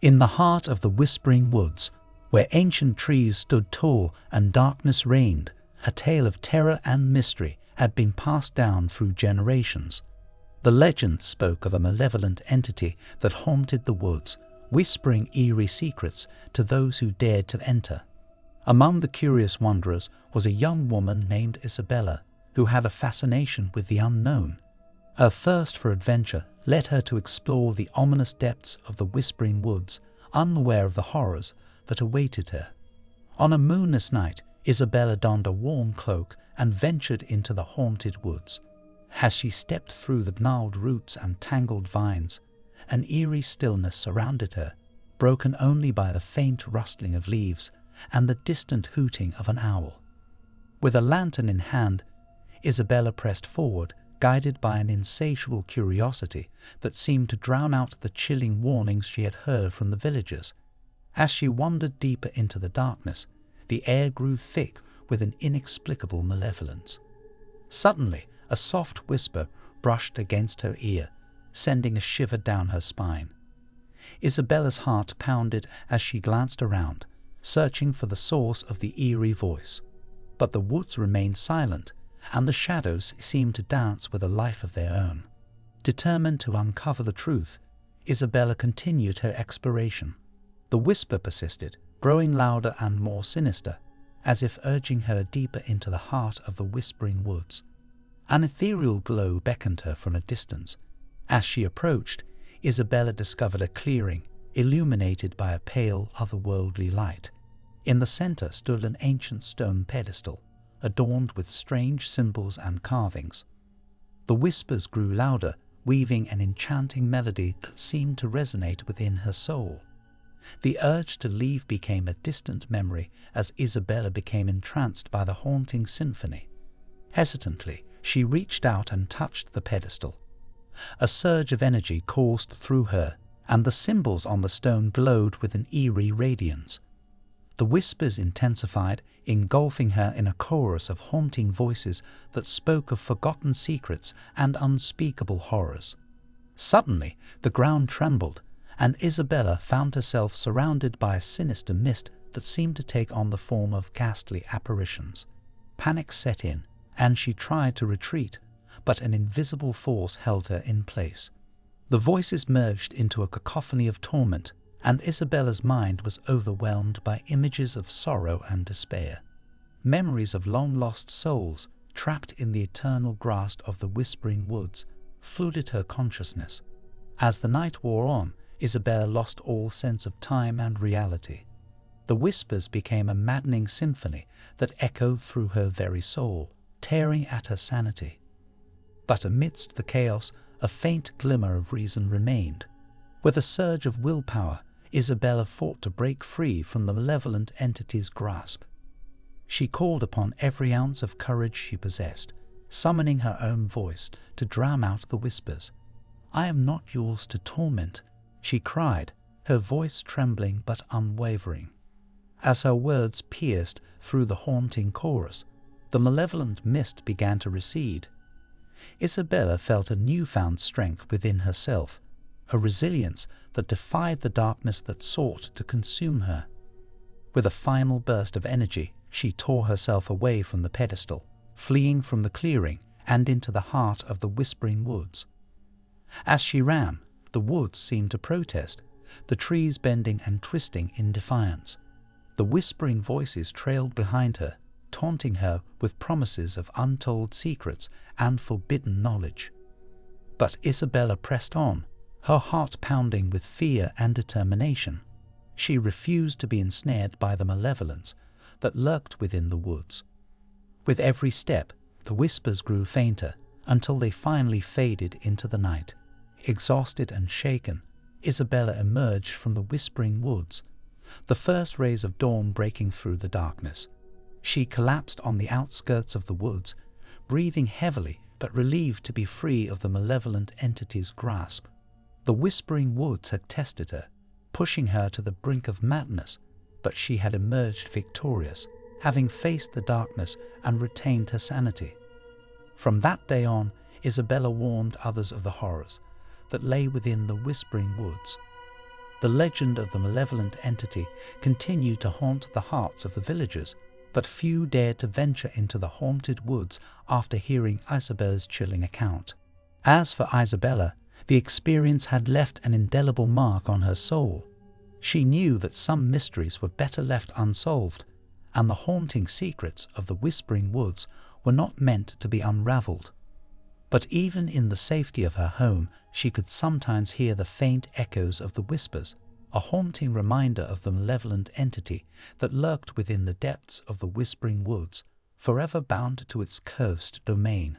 In the heart of the whispering woods, where ancient trees stood tall and darkness reigned, a tale of terror and mystery had been passed down through generations. The legend spoke of a malevolent entity that haunted the woods, whispering eerie secrets to those who dared to enter. Among the curious wanderers was a young woman named Isabella, who had a fascination with the unknown. Her thirst for adventure led her to explore the ominous depths of the whispering woods, unaware of the horrors that awaited her. On a moonless night, Isabella donned a warm cloak and ventured into the haunted woods. As she stepped through the gnarled roots and tangled vines, an eerie stillness surrounded her, broken only by the faint rustling of leaves and the distant hooting of an owl. With a lantern in hand, Isabella pressed forward, guided by an insatiable curiosity that seemed to drown out the chilling warnings she had heard from the villagers. As she wandered deeper into the darkness, the air grew thick with an inexplicable malevolence. Suddenly, a soft whisper brushed against her ear, sending a shiver down her spine. Isabella's heart pounded as she glanced around, searching for the source of the eerie voice. But the woods remained silent, and the shadows seemed to dance with a life of their own. Determined to uncover the truth, Isabella continued her exploration. The whisper persisted, growing louder and more sinister, as if urging her deeper into the heart of the whispering woods. An ethereal glow beckoned her from a distance. As she approached, Isabella discovered a clearing, illuminated by a pale, otherworldly light. In the center stood an ancient stone pedestal, adorned with strange symbols and carvings. The whispers grew louder, weaving an enchanting melody that seemed to resonate within her soul. The urge to leave became a distant memory as Isabella became entranced by the haunting symphony. Hesitantly, she reached out and touched the pedestal. A surge of energy coursed through her, and the symbols on the stone glowed with an eerie radiance. The whispers intensified, engulfing her in a chorus of haunting voices that spoke of forgotten secrets and unspeakable horrors. Suddenly, the ground trembled, and Isabella found herself surrounded by a sinister mist that seemed to take on the form of ghastly apparitions. Panic set in, and she tried to retreat, but an invisible force held her in place. The voices merged into a cacophony of torment, and Isabella's mind was overwhelmed by images of sorrow and despair. Memories of long-lost souls, trapped in the eternal grasp of the whispering woods, flooded her consciousness. As the night wore on, Isabella lost all sense of time and reality. The whispers became a maddening symphony that echoed through her very soul, tearing at her sanity. But amidst the chaos, a faint glimmer of reason remained. With a surge of willpower, Isabella fought to break free from the malevolent entity's grasp. She called upon every ounce of courage she possessed, summoning her own voice to drown out the whispers. "I am not yours to torment," she cried, her voice trembling but unwavering. As her words pierced through the haunting chorus, the malevolent mist began to recede. Isabella felt a newfound strength within herself, a resilience that defied the darkness that sought to consume her. With a final burst of energy, she tore herself away from the pedestal, fleeing from the clearing and into the heart of the whispering woods. As she ran, the woods seemed to protest, the trees bending and twisting in defiance. The whispering voices trailed behind her, taunting her with promises of untold secrets and forbidden knowledge. But Isabella pressed on, her heart pounding with fear and determination. She refused to be ensnared by the malevolence that lurked within the woods. With every step, the whispers grew fainter until they finally faded into the night. Exhausted and shaken, Isabella emerged from the whispering woods, the first rays of dawn breaking through the darkness. She collapsed on the outskirts of the woods, breathing heavily but relieved to be free of the malevolent entity's grasp. The whispering woods had tested her, pushing her to the brink of madness, but she had emerged victorious, having faced the darkness and retained her sanity. From that day on, Isabella warned others of the horrors that lay within the whispering woods. The legend of the malevolent entity continued to haunt the hearts of the villagers, but few dared to venture into the haunted woods after hearing Isabella's chilling account. As for Isabella, the experience had left an indelible mark on her soul. She knew that some mysteries were better left unsolved, and the haunting secrets of the Whispering Woods were not meant to be unraveled. But even in the safety of her home, she could sometimes hear the faint echoes of the whispers, a haunting reminder of the malevolent entity that lurked within the depths of the Whispering Woods, forever bound to its cursed domain.